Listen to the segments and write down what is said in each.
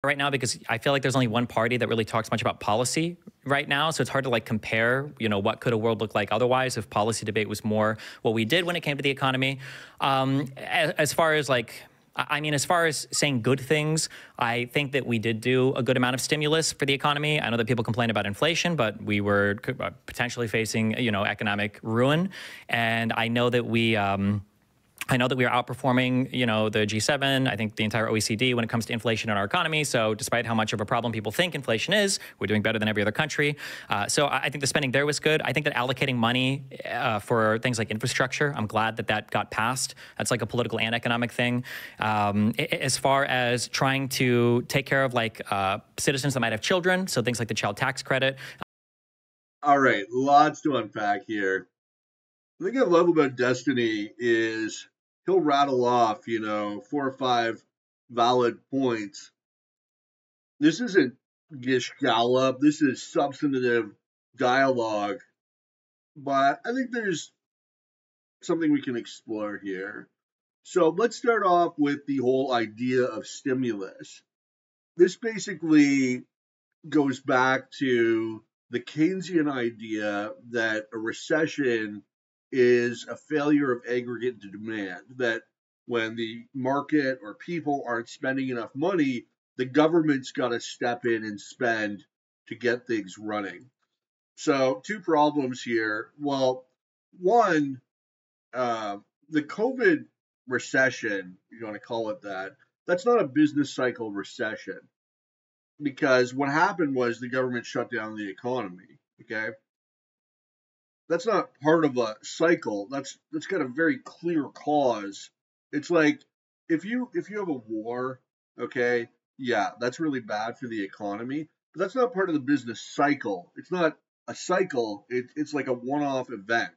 right now because I feel like there's only one party that really talks much about policy right now. So it's hard to like compare, what could a world look like otherwise if policy debate was more what we did when it came to the economy. As far as as far as saying good things, I think that we did do a good amount of stimulus for the economy. I know that people complain about inflation, but we were potentially facing, economic ruin. And I know that we are outperforming, the G7, I think the entire OECD when it comes to inflation in our economy. So despite how much of a problem people think inflation is, we're doing better than every other country. So I think the spending there was good. I think that allocating money for things like infrastructure, I'm glad that that got passed. That's like a political and economic thing. As far as trying to take care of citizens that might have children, so things like the child tax credit. All right, lots to unpack here. The thing I love about Destiny is he'll rattle off, 4 or 5 valid points. This isn't Gish Gallop. This is substantive dialogue. But I think there's something we can explore here. So let's start off with the whole idea of stimulus. This basically goes back to the Keynesian idea that a recession is a failure of aggregate demand, that when the market or people aren't spending enough money, the government's got to step in and spend to get things running. So, two problems here. Well, one, the COVID recession, you want to call it that, that's not a business cycle recession because what happened was the government shut down the economy. Okay, that's not part of a cycle. That's got a very clear cause. It's like if you have a war, okay, yeah, that's really bad for the economy, but that's not part of the business cycle. It's not a cycle. It's like a one-off event.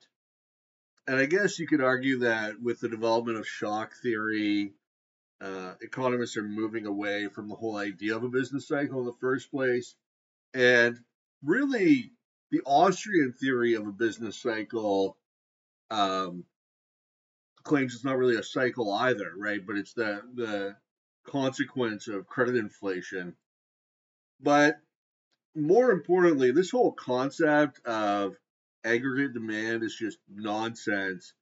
And I guess you could argue that with the development of shock theory, economists are moving away from the whole idea of a business cycle in the first place. And really, the Austrian theory of a business cycle um, claims it's not really a cycle either, right? But it's the consequence of credit inflation. But more importantly, this whole concept of aggregate demand is just nonsense.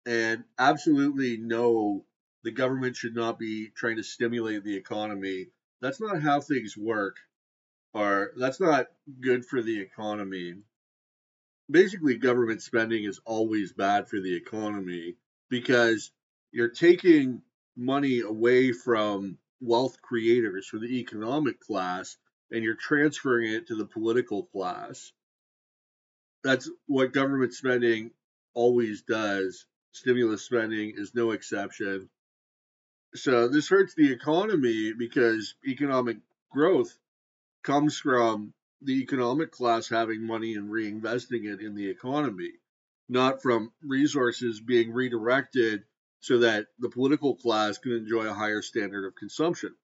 And absolutely no, the government should not be trying to stimulate the economy. That's not how things work, or that's not good for the economy. Basically, government spending is always bad for the economy because you're taking money away from wealth creators for the economic class and you're transferring it to the political class. That's what government spending always does. Stimulus spending is no exception. So this hurts the economy because economic growth comes from the economic class having money and reinvesting it in the economy, not from resources being redirected so that the political class can enjoy a higher standard of consumption.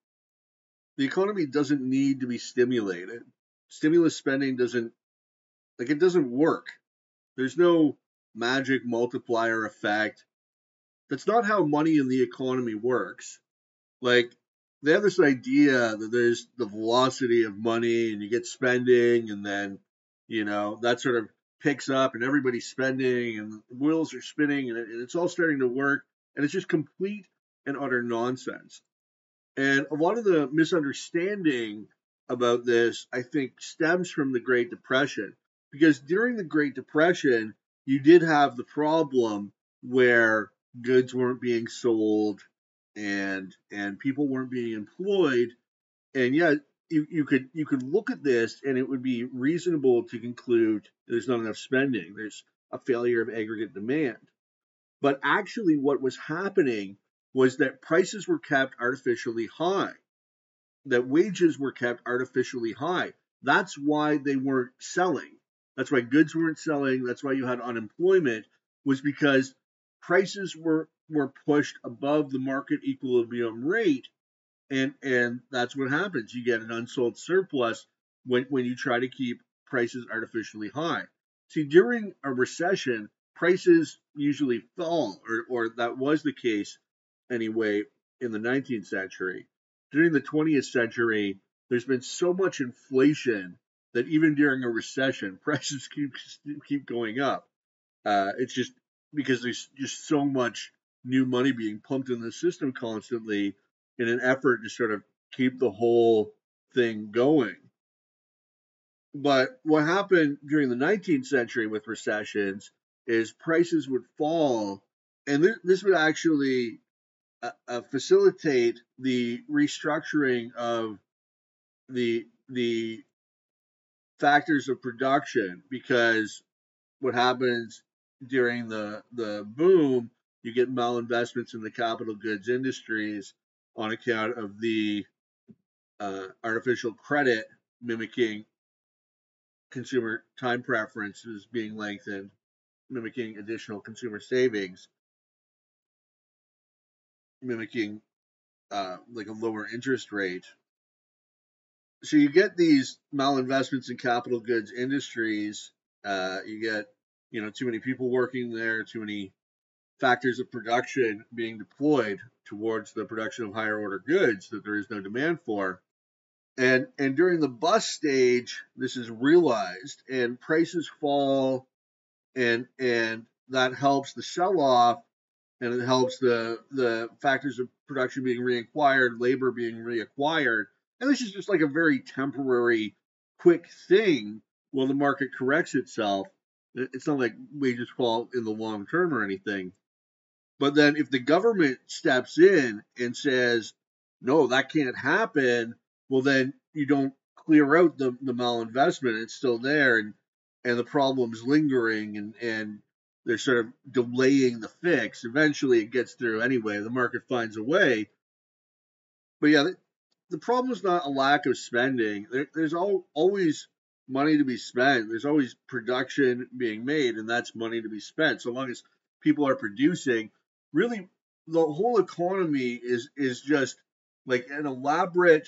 The economy doesn't need to be stimulated. Stimulus spending doesn't work. There's no magic multiplier effect. That's not how money in the economy works. Like they have this idea that there's the velocity of money and you get spending and then that sort of picks up and everybody's spending and the wheels are spinning and it's all starting to work, and it's just complete and utter nonsense. And a lot of the misunderstanding about this, I think, stems from the Great Depression, because during the Great Depression you did have the problem where goods weren't being sold and people weren't being employed, and yet you could look at this and it would be reasonable to conclude there's not enough spending, there's a failure of aggregate demand. But actually what was happening was that prices were kept artificially high, that wages were kept artificially high. That's why they weren't selling. That's why goods weren't selling. That's why you had unemployment, was because prices were pushed above the market equilibrium rate. And that's what happens. You get an unsold surplus when you try to keep prices artificially high. See, during a recession, prices usually fall, or that was the case anyway in the 19th century. during the 20th century, there's been so much inflation that even during a recession, prices keep going up. It's just because there's just so much new money being pumped in the system constantly in an effort to sort of keep the whole thing going. But what happened during the 19th century with recessions is prices would fall, and this would actually facilitate the restructuring of the factors of production, because what happens during the boom, you get malinvestments in the capital goods industries on account of the artificial credit mimicking consumer time preferences being lengthened, mimicking additional consumer savings, mimicking like a lower interest rate. So you get these malinvestments in capital goods industries. You get too many people working there, too many factors of production being deployed towards the production of higher order goods that there is no demand for. And during the bust stage, this is realized, and prices fall, and that helps the sell off, and it helps the factors of production being reacquired, labor being reacquired. And this is just like a very temporary, quick thing while the market corrects itself. It's not like wages fall in the long term or anything. But then if the government steps in and says, no, that can't happen, well, then you don't clear out the malinvestment. It's still there, and the problem's lingering, and they're sort of delaying the fix. Eventually it gets through anyway. The market finds a way. But yeah, the problem is not a lack of spending. There's always money to be spent. There's always production being made, and that's money to be spent. So long as people are producing, really, the whole economy is just like an elaborate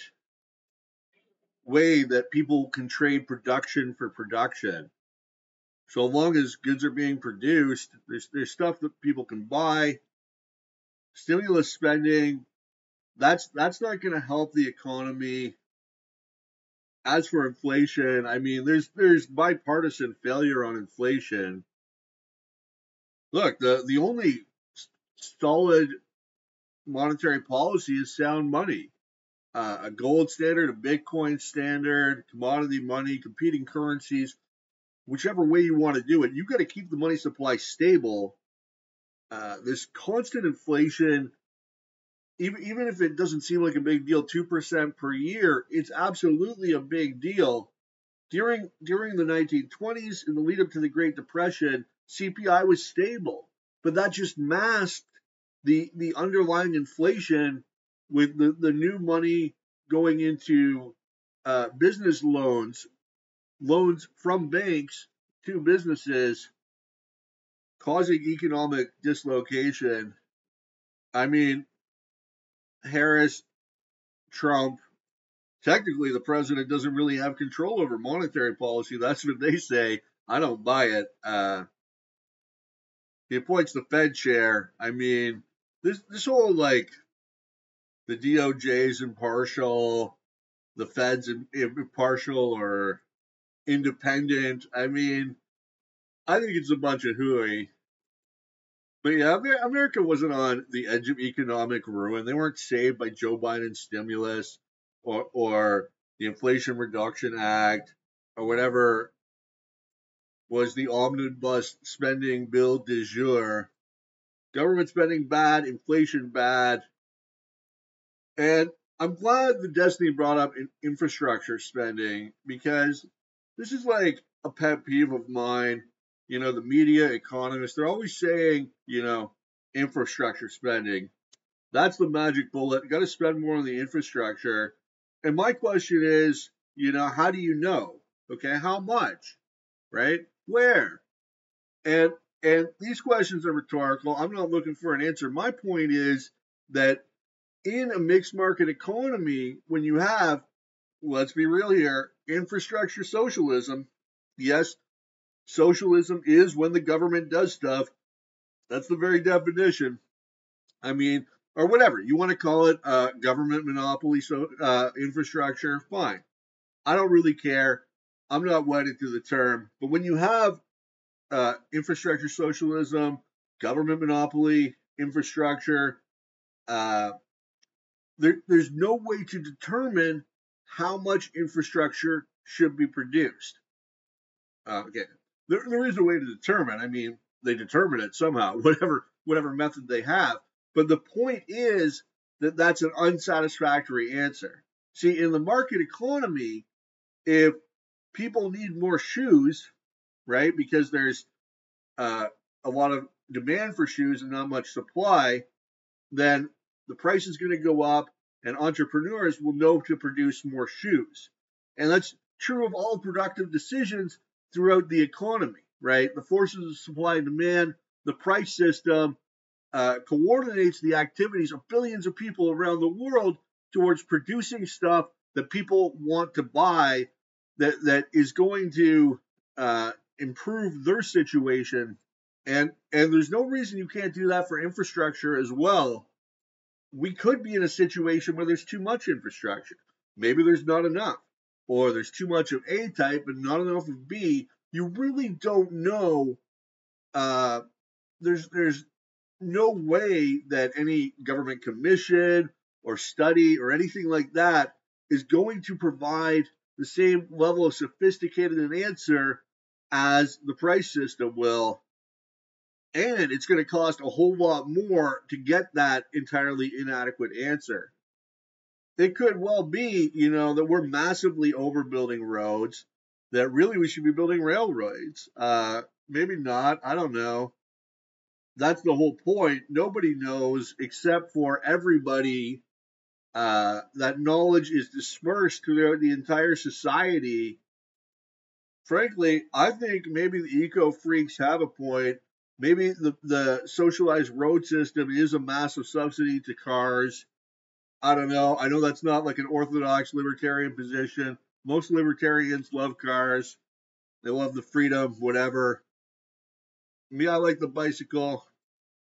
way that people can trade production for production. So long as goods are being produced, there's stuff that people can buy. Stimulus spending, that's not going to help the economy. As for inflation, I mean, there's bipartisan failure on inflation. Look, the only solid monetary policy is sound money. A gold standard, a Bitcoin standard, commodity money, competing currencies, whichever way you want to do it, you've got to keep the money supply stable. This constant inflation, even if it doesn't seem like a big deal, 2% per year, it's absolutely a big deal. During the 1920s, in the lead up to the Great Depression, CPI was stable, but that just masked the underlying inflation with the new money going into business loans from banks to businesses, causing economic dislocation. I mean, Harris, Trump, technically the president doesn't really have control over monetary policy. That's what they say. I don't buy it. He appoints the Fed chair. I mean, this whole like the DOJ is impartial, the Fed's impartial or independent. I mean, I think it's a bunch of hooey. But yeah, America wasn't on the edge of economic ruin. They weren't saved by Joe Biden's stimulus or the Inflation Reduction Act or whatever was the omnibus spending bill du jour. Government spending bad, inflation bad. And I'm glad that Destiny brought up infrastructure spending, because this is like a pet peeve of mine. The media, economists, they're always saying, infrastructure spending. That's the magic bullet. Got to spend more on the infrastructure. And my question is, how do you know? Okay, how much? Right? Where? And these questions are rhetorical. I'm not looking for an answer. My point is that in a mixed market economy, when you have, let's be real here, infrastructure socialism, yes, socialism is when the government does stuff. That's the very definition. I mean, or whatever you want to call it, government monopoly, so infrastructure, fine. I don't really care. I'm not wedded to the term. But when you have infrastructure socialism, government monopoly, infrastructure, uh, there's no way to determine how much infrastructure should be produced. Okay, there is a way to determine. I mean, they determine it somehow, whatever method they have. But the point is that that's an unsatisfactory answer. See, in the market economy, if people need more shoes, right, because there's a lot of demand for shoes and not much supply, then the price is going to go up and entrepreneurs will know to produce more shoes. And that's true of all productive decisions throughout the economy, right? The forces of supply and demand, the price system coordinates the activities of billions of people around the world towards producing stuff that people want to buy that is going to improve their situation. And there's no reason you can't do that for infrastructure as well. We could be in a situation where there's too much infrastructure. Maybe there's not enough, or there's too much of A type and not enough of B. You really don't know. There's no way that any government commission or study or anything like that is going to provide the same level of sophisticated an answer as the price system will. And it's going to cost a whole lot more to get that entirely inadequate answer. It could well be, that we're massively overbuilding roads, that really we should be building railroads. Maybe not. I don't know. That's the whole point. Nobody knows except for everybody. That knowledge is dispersed throughout the entire society. Frankly, I think maybe the eco freaks have a point. Maybe the socialized road system is a massive subsidy to cars. I don't know. I know that's not like an orthodox libertarian position. Most libertarians love cars. They love the freedom, whatever. Me, I like the bicycle.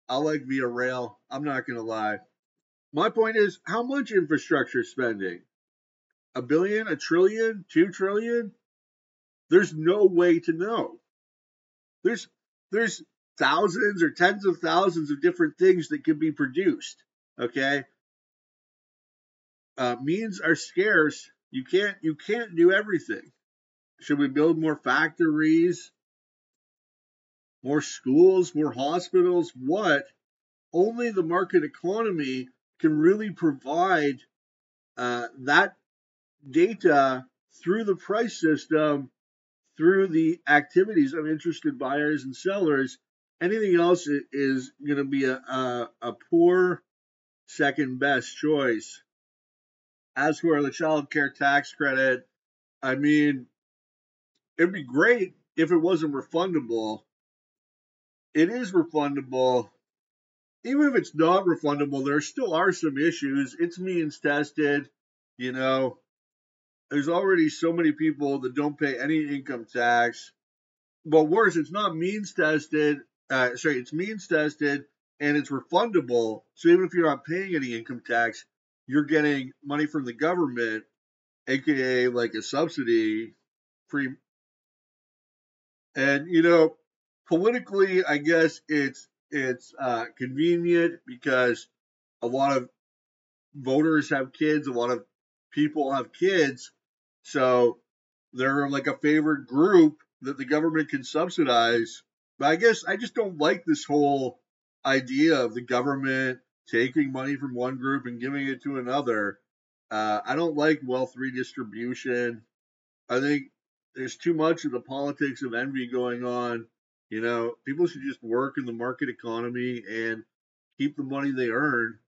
I like Via Rail. I'm not going to lie. My point is, how much infrastructure spending? A billion, a trillion, 2 trillion? There's no way to know. There's thousands or tens of thousands of different things that can be produced. Okay, means are scarce. You can't do everything. Should we build more factories, more schools, more hospitals? What? Only the market economy can really provide that data through the price system, through the activities of interested buyers and sellers. Anything else is going to be a poor second best choice. As for the child care tax credit, I mean, it'd be great if it wasn't refundable. It is refundable. Even if it's not refundable, there still are some issues. It's means tested. You know, there's already so many people that don't pay any income tax. But worse, it's not means tested. It's means tested and it's refundable. So even if you're not paying any income tax, you're getting money from the government, aka like a subsidy, free. And politically, I guess it's convenient because a lot of voters have kids, a lot of people have kids, so they're like a favored group that the government can subsidize. But I guess I just don't like this whole idea of the government taking money from one group and giving it to another. I don't like wealth redistribution. I think there's too much of the politics of envy going on. People should just work in the market economy and keep the money they earn.